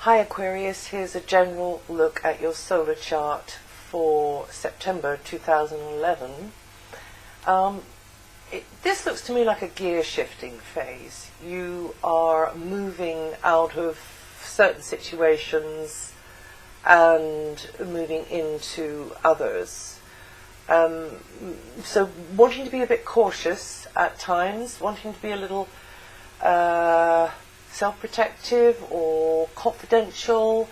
Hi Aquarius, here's a general look at your solar chart for September 2011. This looks to me like a gear shifting phase. You are moving out of certain situations and moving into others. So wanting to be a bit cautious at times, wanting to be a little self-protective or confidential,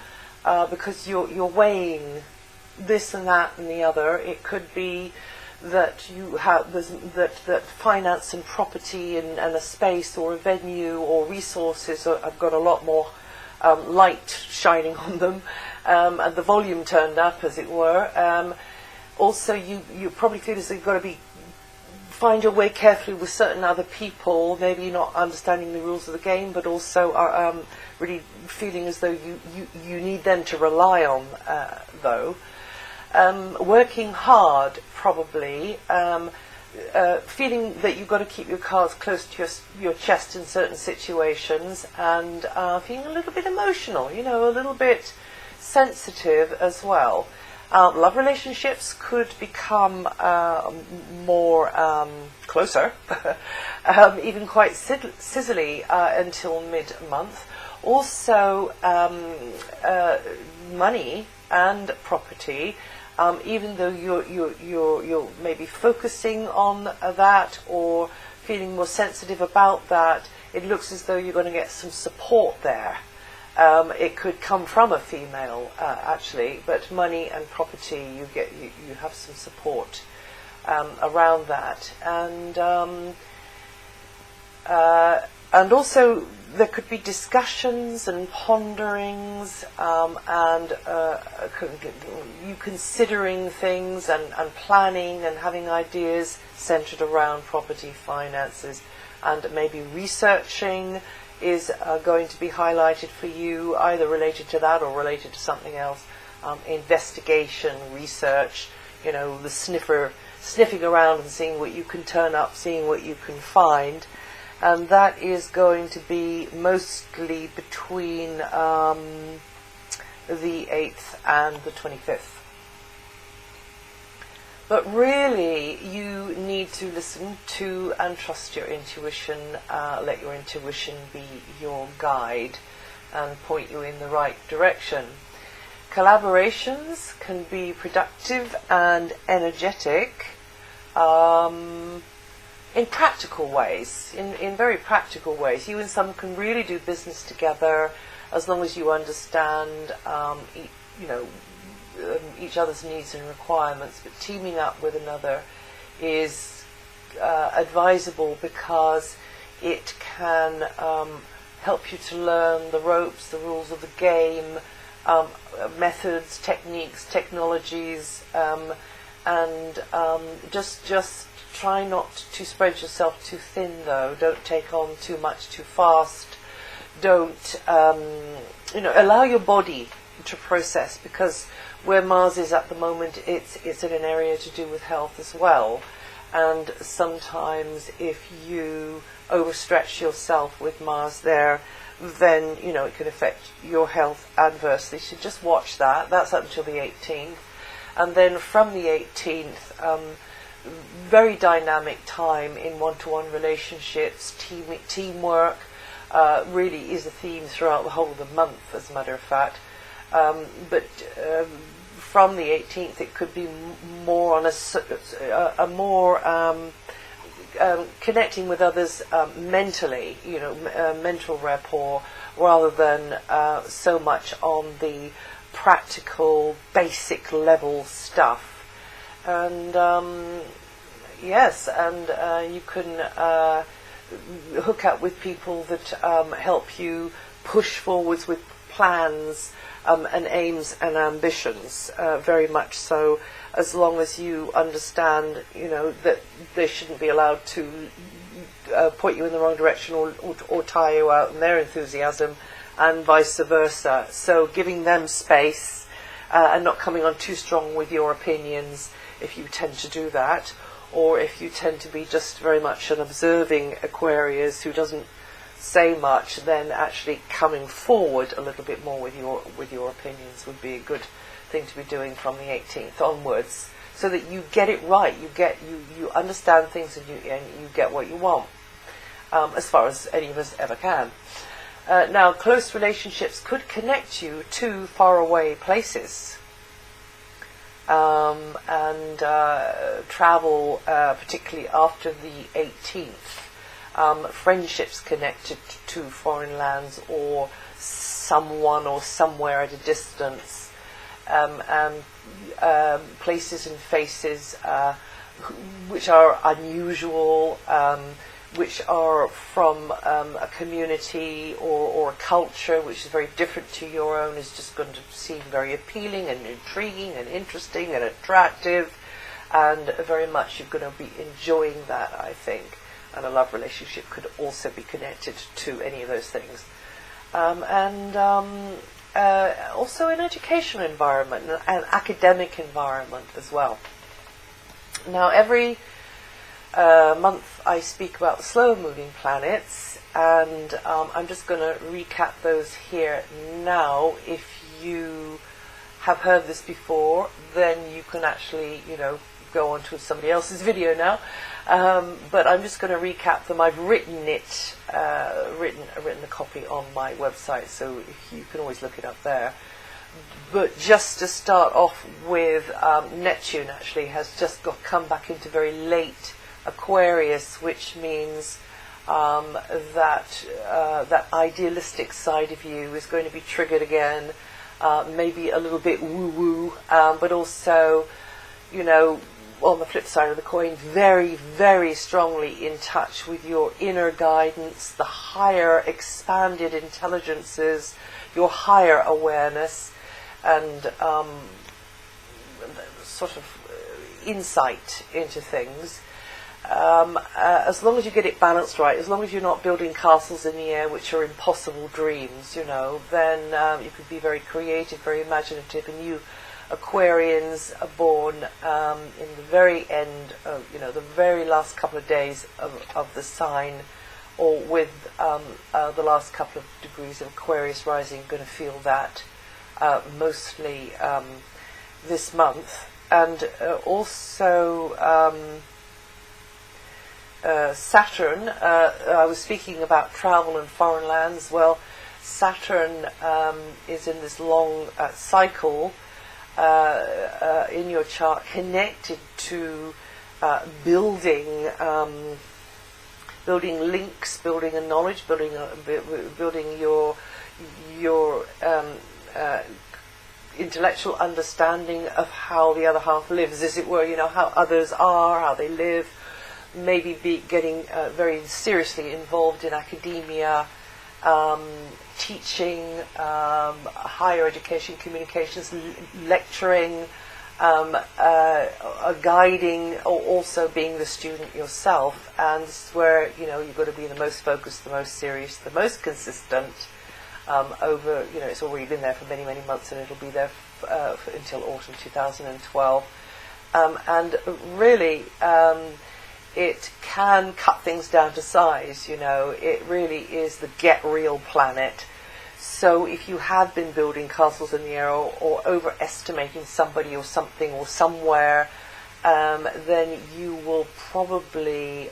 because you're weighing this and that and the other. It could be that you have that finance and property and a space or a venue or resources have got a lot more light shining on them, and the volume turned up, as it were. Also, you probably feel as though you've got to find your way carefully with certain other people, maybe not understanding the rules of the game, but also are really feeling as though you need them to rely on, though. Working hard, probably. Feeling that you've got to keep your cards close to your chest in certain situations, and feeling a little bit emotional, a little bit sensitive as well. Love relationships could become more closer, even quite sizzly until mid-month. Also, money and property, even though you're maybe focusing on that or feeling more sensitive about that, it looks as though you're going to get some support there. It could come from a female, actually, but money and property, you have some support around that, and also there could be discussions and ponderings, and you considering things and planning and having ideas centered around property, finances, and maybe researching is going to be highlighted for you, either related to that or related to something else. Investigation, research, the sniffing around and seeing what you can turn up, seeing what you can find. And that is going to be mostly between the 8th and the 25th. But really, you need to listen to and trust your intuition. Let your intuition be your guide and point you in the right direction. Collaborations can be productive and energetic in practical ways, in very practical ways. You and some can really do business together as long as you understand, each other's needs and requirements. But teaming up with another is advisable because it can help you to learn the ropes, the rules of the game, methods, techniques, technologies, and just try not to spread yourself too thin, though. Don't take on too much too fast. Don't allow your body to process, because where Mars is at the moment, it's in an area to do with health as well. And sometimes if you overstretch yourself with Mars there, then it can affect your health adversely. So just watch that. That's up until the 18th. And then from the 18th, very dynamic time in one-to-one relationships, teamwork really is a theme throughout the whole of the month, as a matter of fact. But from the 18th, it could be more on a more connecting with others mentally, mental rapport, rather than so much on the practical, basic level stuff. And yes, and you can hook up with people that help you push forwards with plans and aims and ambitions, very much so, as long as you understand, that they shouldn't be allowed to point you in the wrong direction or tire you out in their enthusiasm, and vice versa. So giving them space and not coming on too strong with your opinions if you tend to do that, or if you tend to be just very much an observing Aquarius who doesn't say much, then actually coming forward a little bit more with your opinions would be a good thing to be doing from the 18th onwards, so that you get it right, you understand things, and you get what you want, as far as any of us ever can. Now, close relationships could connect you to faraway places, and travel, particularly after the 18th. Friendships connected to foreign lands, or someone or somewhere at a distance, and places and faces which are unusual, which are from a community or a culture which is very different to your own, is just going to seem very appealing and intriguing and interesting and attractive, and very much you're going to be enjoying that, I think. And a love relationship could also be connected to any of those things. Also an educational environment, an academic environment as well. Now, every month I speak about the slower moving planets, and I'm just going to recap those here now. If you have heard this before, then you can actually, go on to somebody else's video now. But I'm just going to recap them. I've written it, written a copy on my website, so you can always look it up there. But just to start off with, Neptune actually has just come back into very late Aquarius, which means that idealistic side of you is going to be triggered again, maybe a little bit woo-woo, but also, on the flip side of the coin, very, very strongly in touch with your inner guidance, the higher expanded intelligences, your higher awareness, and sort of insight into things. As long as you get it balanced right, as long as you're not building castles in the air which are impossible dreams, then you could be very creative, very imaginative, and you Aquarians are born in the very end of, the very last couple of days of the sign, or with the last couple of degrees of Aquarius rising, going to feel that mostly this month. And also Saturn, I was speaking about travel and foreign lands. Well, Saturn is in this long cycle in your chart, connected to building links, building a knowledge, building your intellectual understanding of how the other half lives, as it were. How others are, how they live. Maybe be getting very seriously involved in academia, teaching, higher education, communications, lecturing, guiding, or also being the student yourself. And this is where you've got to be the most focused, the most serious, the most consistent. Over it's already been there for many, many months, and it'll be there until autumn 2012. And really, it can cut things down to size. It really is the get real planet. So if you have been building castles in the air, or overestimating somebody or something or somewhere, then you will probably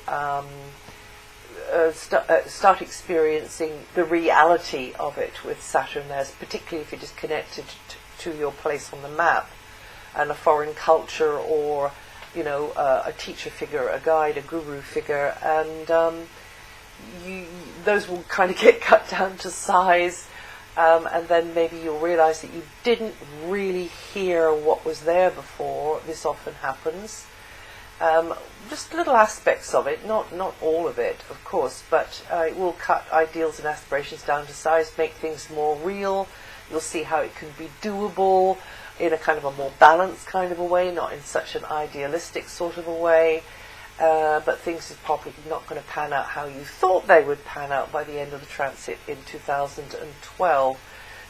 start experiencing the reality of it with Saturn there, particularly if it is connected to your place on the map, and a foreign culture, or a teacher figure, a guide, a guru figure, and those will kind of get cut down to size, and then maybe you'll realize that you didn't really hear what was there before. This often happens. Just little aspects of it, not all of it, of course, but it will cut ideals and aspirations down to size, make things more real. You'll see how it can be doable in a kind of a more balanced kind of a way, not in such an idealistic sort of a way, but things are probably not going to pan out how you thought they would pan out by the end of the transit in 2012.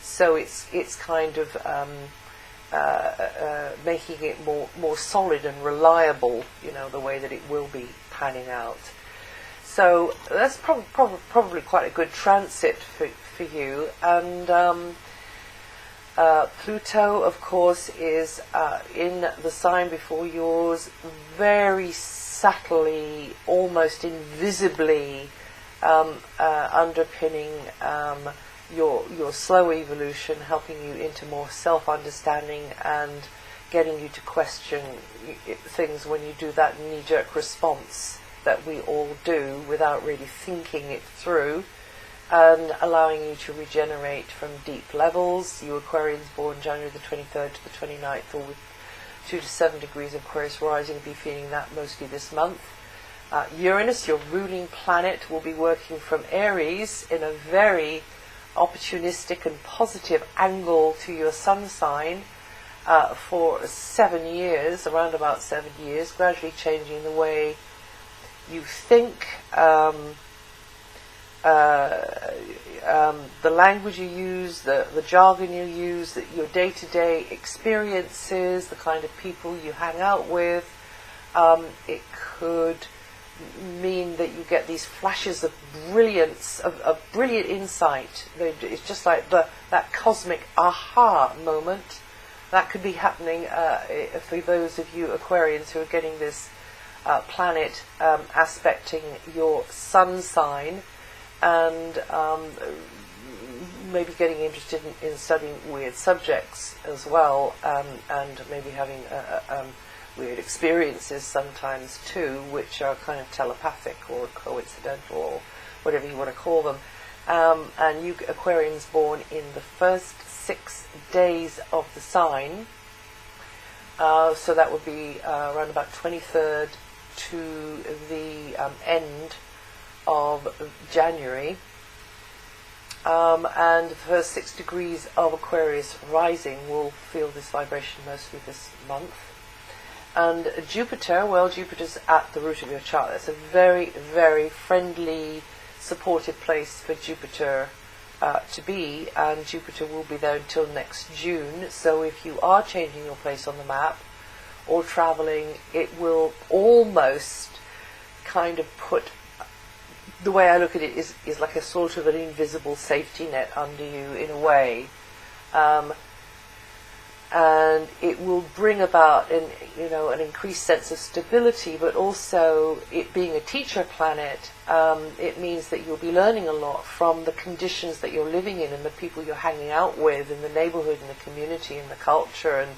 So it's kind of making it more solid and reliable, the way that it will be panning out. So that's probably quite a good transit for you. And Pluto, of course, is in the sign before yours, very subtly, almost invisibly underpinning your slow evolution, helping you into more self-understanding and getting you to question things when you do that knee-jerk response that we all do without really thinking it through, and allowing you to regenerate from deep levels. You Aquarians born January the 23rd to the 29th, or with 2 to 7 degrees of Aquarius rising, will be feeling that mostly this month. Uranus, your ruling planet, will be working from Aries in a very opportunistic and positive angle to your sun sign for 7 years, around about 7 years, gradually changing the way you think, the language you use, the jargon you use, your day-to-day experiences, the kind of people you hang out with. It could mean that you get these flashes of brilliance, of brilliant insight. It's just like that cosmic aha moment. That could be happening for those of you Aquarians who are getting this planet aspecting your sun sign, and maybe getting interested in studying weird subjects as well, and maybe having weird experiences sometimes too, which are kind of telepathic or coincidental or whatever you want to call them. And you Aquarians born in the first 6 days of the sign, so that would be around about 23rd to the end of January, and the first 6 degrees of Aquarius rising will feel this vibration mostly this month. And Jupiter, well, Jupiter's at the root of your chart. That's a very, very friendly, supportive place for Jupiter to be, and Jupiter will be there until next June. So if you are changing your place on the map or traveling, it will almost kind of put, the way I look at it is like a sort of an invisible safety net under you in a way, and it will bring about an increased sense of stability. But also, it being a teacher planet, it means that you'll be learning a lot from the conditions that you're living in and the people you're hanging out with in the neighborhood and the community and the culture, and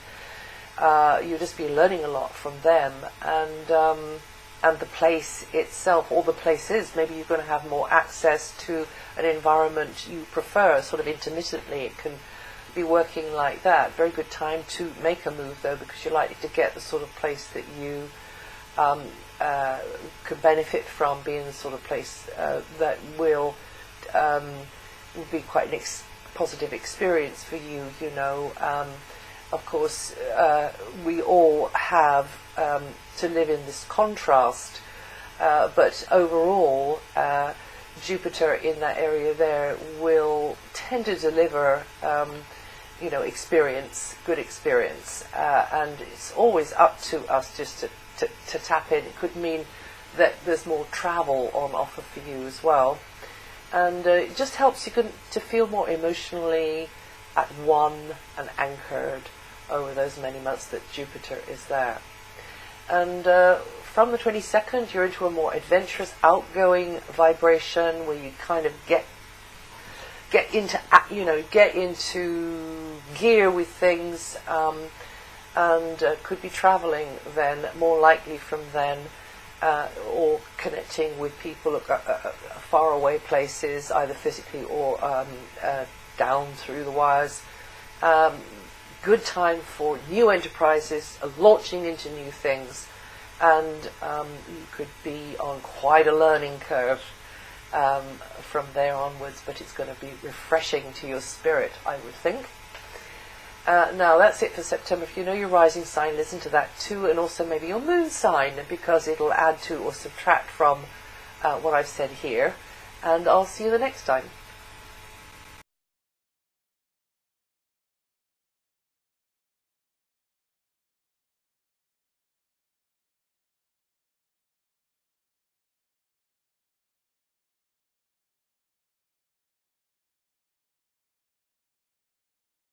you'll just be learning a lot from them, and the place itself, or the places. Maybe you're going to have more access to an environment you prefer, sort of intermittently. It can be working like that. Very good time to make a move, though, because you're likely to get the sort of place that you could benefit from, being the sort of place that will be quite an positive experience for you. Of course, we all have to live in this contrast, but overall, Jupiter in that area there will tend to deliver, good experience, and it's always up to us just to tap in. It could mean that there's more travel on offer for you as well, and it just helps you to feel more emotionally at one and anchored over those many months that Jupiter is there. And from the 22nd, you're into a more adventurous, outgoing vibration where you kind of get into gear with things, and could be traveling then, more likely from then, or connecting with people at far away places, either physically or down through the wires. Good time for new enterprises, launching into new things, and you could be on quite a learning curve from there onwards, but it's going to be refreshing to your spirit, I would think. Now that's it for September. If you know your rising sign, listen to that too, and also maybe your moon sign, because it'll add to or subtract from what I've said here. And I'll see you the next time.